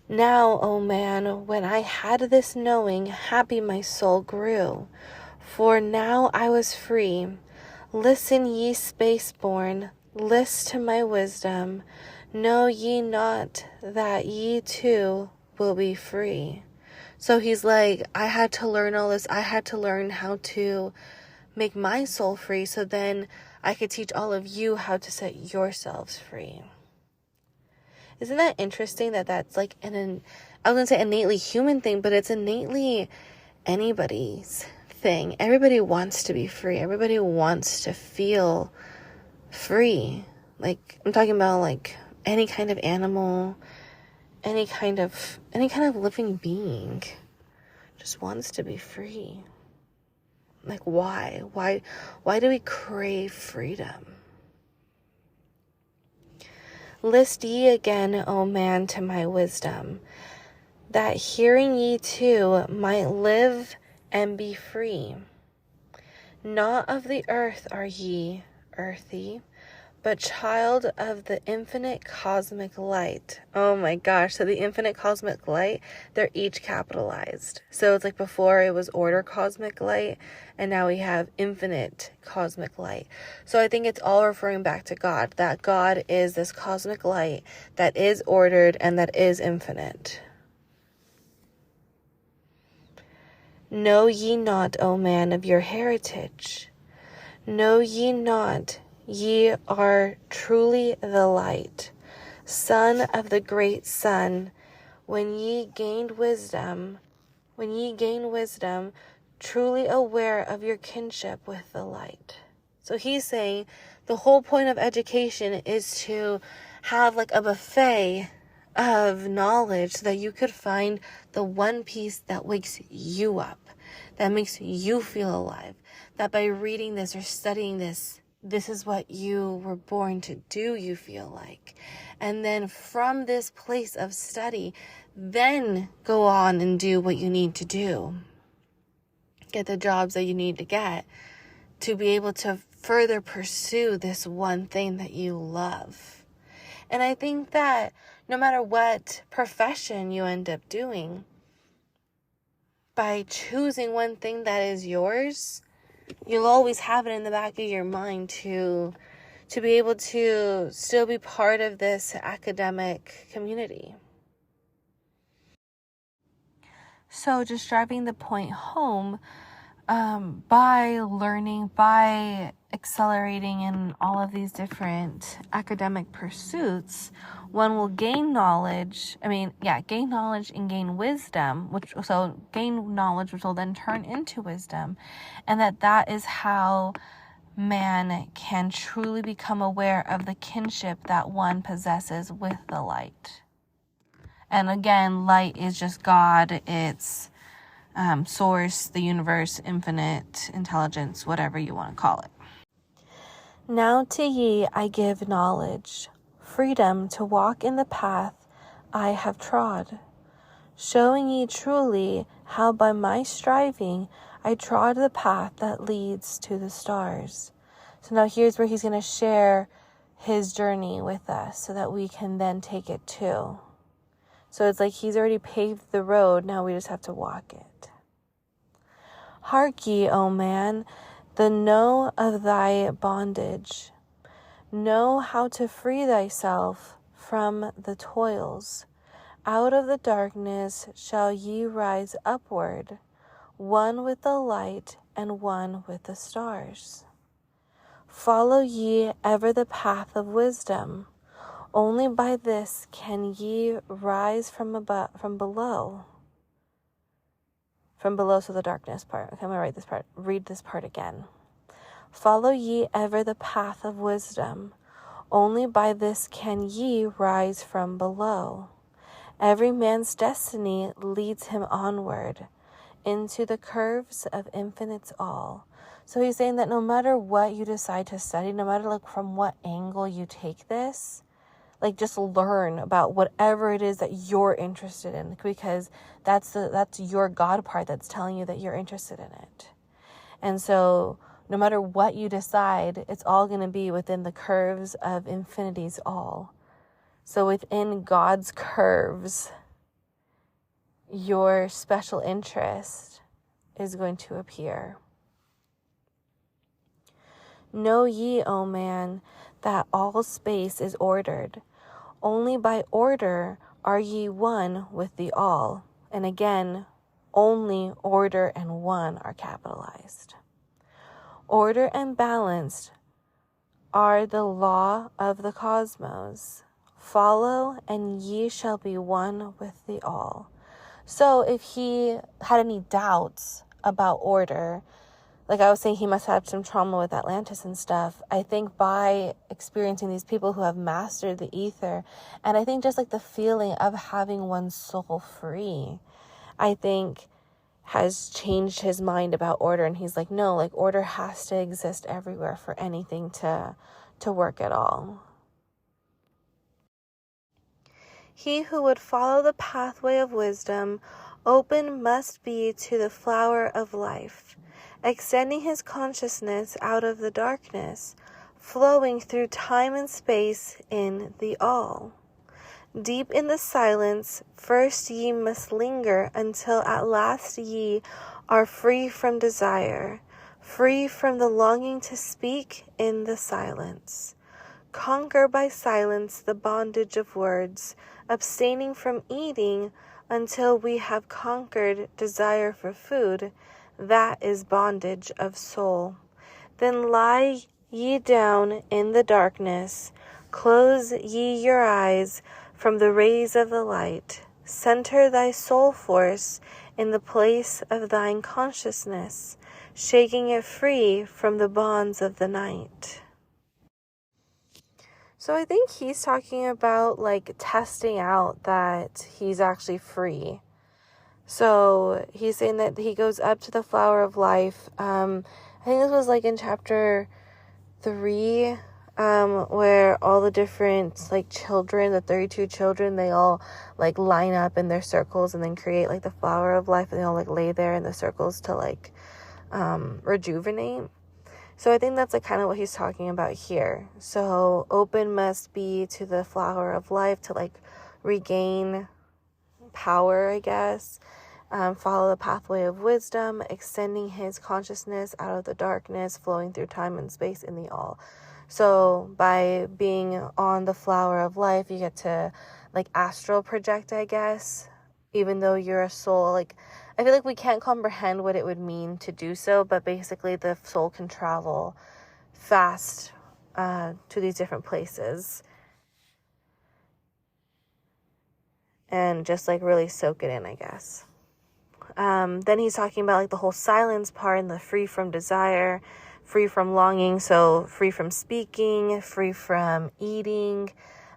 Now, O man, when I had this knowing, happy my soul grew, for now I was free. Listen, ye space-born, list to my wisdom. Know ye not that ye too will be free? So he's like, I had to learn all this. I had to learn how to make my soul free, so then I could teach all of you how to set yourselves free. Isn't that interesting that that's like I was going to say innately human thing, but it's innately anybody's thing. Everybody wants to be free. Everybody wants to feel free. Like, I'm talking about like any kind of animal, any kind of living being just wants to be free. Like, why? Why do we crave freedom? List ye again, O man, to my wisdom, that hearing ye too might live and be free. Not of the earth are ye, earthy, but child of the infinite cosmic light. Oh my gosh. So the infinite cosmic light, they're each capitalized. So it's like before it was order cosmic light, and now we have infinite cosmic light. So I think it's all referring back to God, that God is this cosmic light that is ordered and that is infinite. Know ye not, O man, of your heritage? Know ye not ye are truly the light, son of the great sun, when ye gain wisdom, truly aware of your kinship with the light. So he's saying the whole point of education is to have like a buffet of knowledge so that you could find the one piece that wakes you up, that makes you feel alive, that by reading this or studying this is what you were born to do, you feel like. And then from this place of study, then go on and do what you need to do. Get the jobs that you need to get to be able to further pursue this one thing that you love. And I think that no matter what profession you end up doing, by choosing one thing that is yours, you'll always have it in the back of your mind to be able to still be part of this academic community. So just driving the point home, by learning, by accelerating in all of these different academic pursuits, one will gain knowledge. Gain knowledge and gain wisdom, gain knowledge, which will then turn into wisdom. And that is how man can truly become aware of the kinship that one possesses with the light. And again, light is just God. It's source, the universe, infinite intelligence, whatever you want to call it. Now to ye I give knowledge, freedom to walk in the path I have trod, showing ye truly how by my striving I trod the path that leads to the stars. So now here's where he's going to share his journey with us so that we can then take it too. So it's like he's already paved the road, now we just have to walk it. Hark ye, O man, the know of thy bondage. Know how to free thyself from the toils. Out of the darkness shall ye rise upward, one with the light and one with the stars. Follow ye ever the path of wisdom. Only by this can ye rise from below. From below, so the darkness part. Okay, I'm going to read this part again. Follow ye ever the path of wisdom. Only by this can ye rise from below. Every man's destiny leads him onward into the curves of infinites all. So he's saying that no matter what you decide to study, no matter like from what angle you take this, like just learn about whatever it is that you're interested in, because that's your God part that's telling you that you're interested in it. And so no matter what you decide, it's all going to be within the curves of infinities all. So within God's curves, your special interest is going to appear. Know ye, O man, that all space is ordered. Only by order are ye one with the all. And again, only order and one are capitalized. Order and balanced are the law of the cosmos. Follow, and ye shall be one with the all. So if he had any doubts about order, like I was saying, he must have some trauma with Atlantis and stuff. I think by experiencing these people who have mastered the ether, and I think just like the feeling of having one's soul free, I think has changed his mind about order. And he's like, no, like order has to exist everywhere for anything to work at all. He who would follow the pathway of wisdom, open must be to the flower of life, extending his consciousness out of the darkness, flowing through time and space in the all. Deep in the silence, first ye must linger until at last ye are free from desire, free from the longing to speak in the silence. Conquer by silence the bondage of words, abstaining from eating until we have conquered desire for food. That is bondage of soul. Then lie ye down in the darkness, close ye your eyes from the rays of the light. Center thy soul force in the place of thine consciousness, shaking it free from the bonds of the night. So I think he's talking about like testing out that he's actually free. So he's saying that he goes up to the flower of life. I think this was like in chapter 3, where all the different like children, the 32 children, they all like line up in their circles and then create like the flower of life, and they all like lay there in the circles to like rejuvenate. So I think that's like kind of what he's talking about here. So open must be to the flower of life to like regain power, I guess. Follow the pathway of wisdom, extending his consciousness out of the darkness, flowing through time and space in the all. So by being on the flower of life, you get to like astral project, I guess, even though you're a soul. Like I feel like we can't comprehend what it would mean to do so, but basically the soul can travel fast to these different places and just like really soak it in, I guess. Then he's talking about like the whole silence part and the free from desire, free from longing, so free from speaking, free from eating,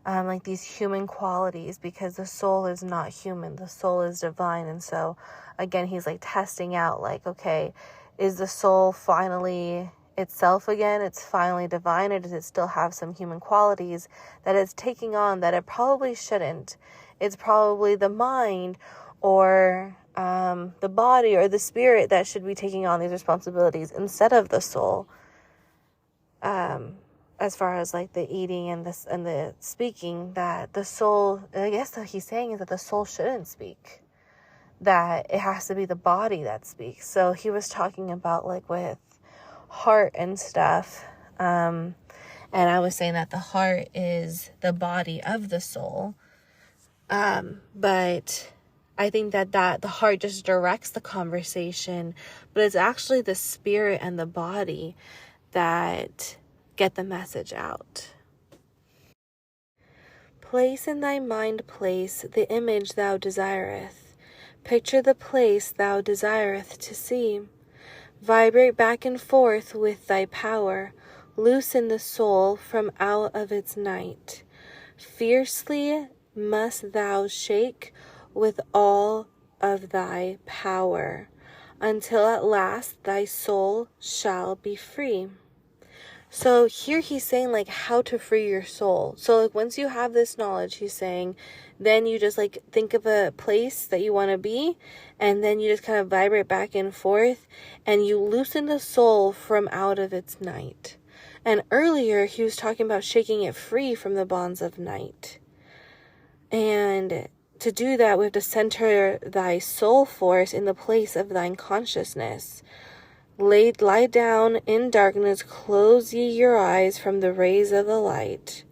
like these human qualities, because the soul is not human, the soul is divine. And so again, he's like testing out like, okay, is the soul finally itself again? It's finally divine, or does it still have some human qualities that it's taking on that it probably shouldn't? It's probably the mind or the body or the spirit that should be taking on these responsibilities instead of the soul. as far as like the eating and this and the speaking, that the soul, I guess that he's saying is that the soul shouldn't speak, that it has to be the body that speaks. So he was talking about like with heart and stuff, and I was saying that the heart is the body of the soul, but I think that the heart just directs the conversation, but it's actually the spirit and the body that get the message out. Place in thy mind place the image thou desireth. Picture the place thou desireth to see. Vibrate back and forth with thy power. Loosen the soul from out of its night. Fiercely must thou shake with all of thy power, until at last thy soul shall be free. So here he's saying like how to free your soul. So like once you have this knowledge, he's saying, then you just like think of a place that you want to be, and then you just kind of vibrate back and forth, and you loosen the soul from out of its night. And earlier he was talking about shaking it free from the bonds of night. And to do that, we have to center thy soul force in the place of thine consciousness. Lie down in darkness, close ye your eyes from the rays of the light.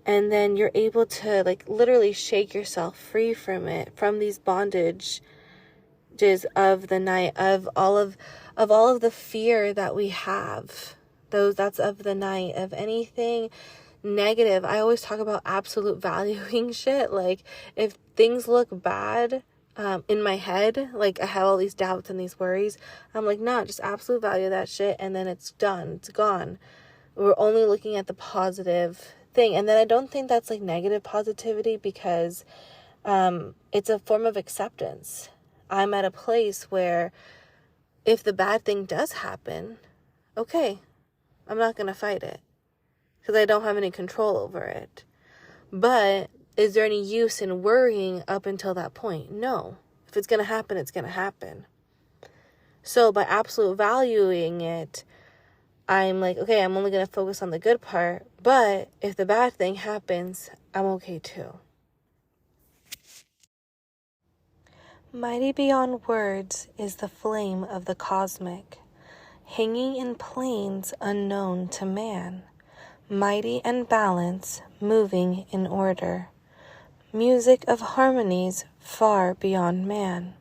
And then you're able to like literally shake yourself free from it, from these bondages of the night, of all of the fear that we have. That's of the night, of anything negative. I always talk about absolute valuing shit. Like if things look bad, in my head, like I have all these doubts and these worries, I'm like, nah, just absolute value that shit, and then it's done, it's gone. We're only looking at the positive thing. And then I don't think that's like negative positivity, because it's a form of acceptance. I'm at a place where if the bad thing does happen, okay, I'm not gonna fight it because I don't have any control over it. But is there any use in worrying up until that point? No. If it's going to happen, it's going to happen. So by absolute valuing it, I'm like, okay, I'm only going to focus on the good part. But if the bad thing happens, I'm okay too. Mighty beyond words is the flame of the cosmic, hanging in planes unknown to man, mighty and balance, moving in order. Music of harmonies far beyond man,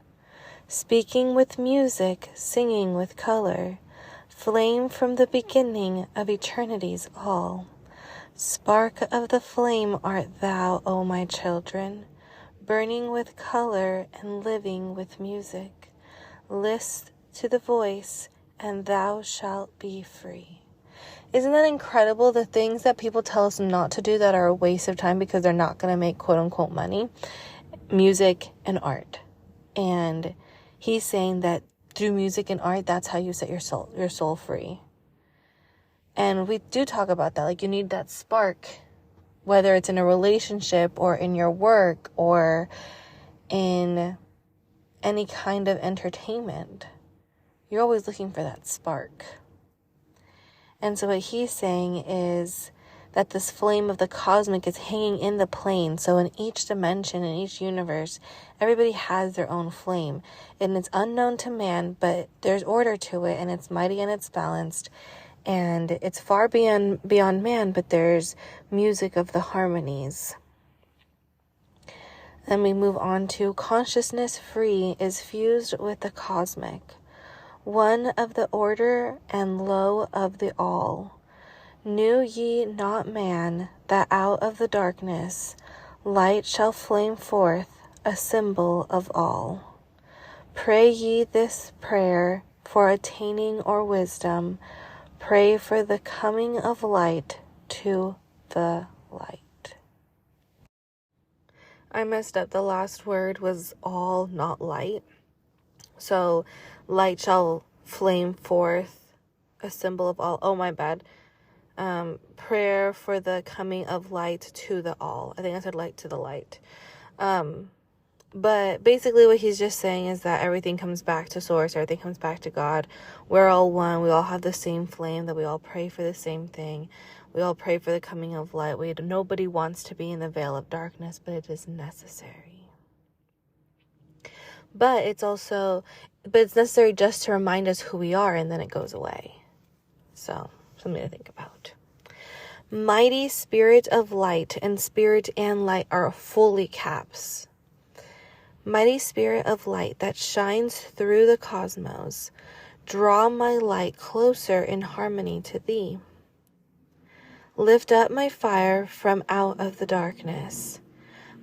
speaking with music, singing with color, flame from the beginning of eternity's all. Spark of the flame art thou, O my children, burning with color and living with music. List to the voice, and thou shalt be free. Isn't that incredible? The things that people tell us not to do that are a waste of time because they're not going to make quote unquote money. Music and art. And he's saying that through music and art, that's how you set your soul free. And we do talk about that. Like you need that spark, whether it's in a relationship or in your work or in any kind of entertainment. You're always looking for that spark. And so what he's saying is that this flame of the cosmic is hanging in the plane. So in each dimension, in each universe, everybody has their own flame. And it's unknown to man, but there's order to it, and it's mighty and it's balanced. And it's far beyond man, but there's music of the harmonies. Then we move on to consciousness free is fused with the cosmic. One of the order and low of the all. Knew ye not, man, that out of the darkness light shall flame forth, a symbol of all? Pray ye this prayer for attaining or wisdom. Pray for the coming of light to the light. I messed up. The last word was all, not light. So light shall flame forth, a symbol of all. Oh, my bad. Prayer for the coming of light to the all. I think I said light to the light. But basically what he's just saying is that everything comes back to source, everything comes back to God. We're all one, we all have the same flame, that we all pray for the same thing. We all pray for the coming of light. Nobody wants to be in the veil of darkness, but it is necessary. But it's necessary just to remind us who we are, and then it goes away. So, something to think about. Mighty spirit of light, and spirit and light are fully caps. Mighty spirit of light that shines through the cosmos, draw my light closer in harmony to thee. Lift up my fire from out of the darkness,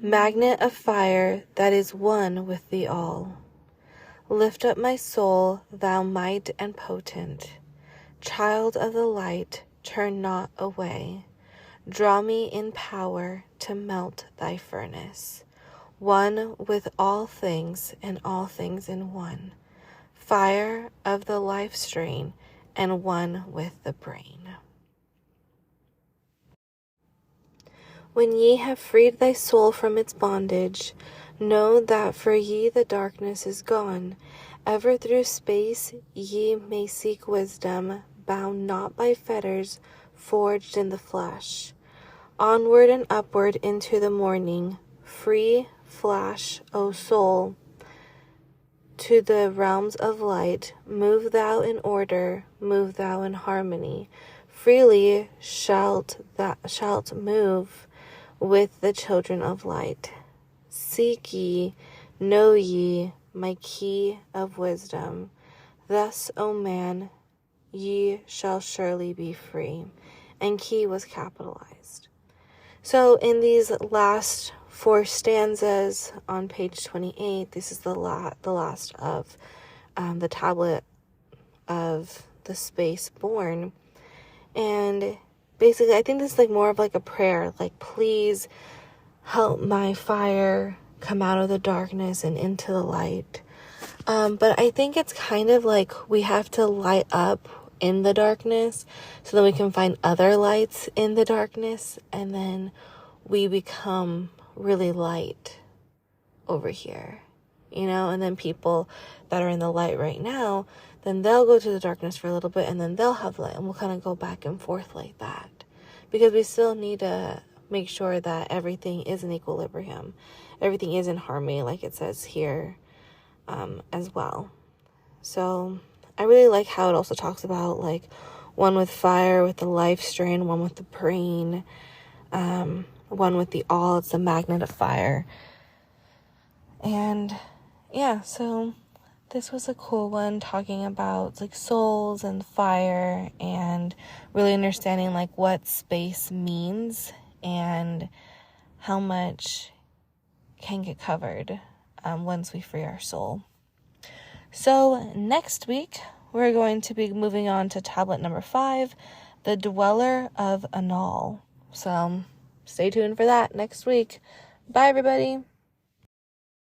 magnet of fire that is one with thee all. Lift up my soul, thou might and potent, child of the light, turn not away. Draw me in power to melt thy furnace, one with all things and all things in one, fire of the life strain and one with the brain. When ye have freed thy soul from its bondage, know that for ye the darkness is gone. Ever through space ye may seek wisdom, bound not by fetters forged in the flesh. Onward and upward into the morning, free flash, O soul, to the realms of light. Move thou in order, move thou in harmony. Freely shalt move with the children of light. Seek ye, know ye, my key of wisdom. Thus, O man, ye shall surely be free. And key was capitalized. So in these last 4 stanzas on page 28, this is the last of the tablet of the space born. And basically, I think this is like more of like a prayer, like, please help my fire come out of the darkness and into the light. But I think it's kind of like we have to light up in the darkness so that we can find other lights in the darkness, and then we become really light over here, and then people that are in the light right now, then they'll go to the darkness for a little bit, and then they'll have light, and we'll kind of go back and forth like that, because we still need to make sure that everything is in equilibrium, everything is in harmony, like it says here, as well. So I really like how it also talks about like one with fire, with the life strain, one with the brain, one with the all, it's the magnet of fire. And yeah, so this was a cool one, talking about like souls and fire, and really understanding like what space means and how much can get covered once we free our soul. So next week, we're going to be moving on to tablet number 5, the Dweller of Anal. So stay tuned for that next week. Bye, everybody.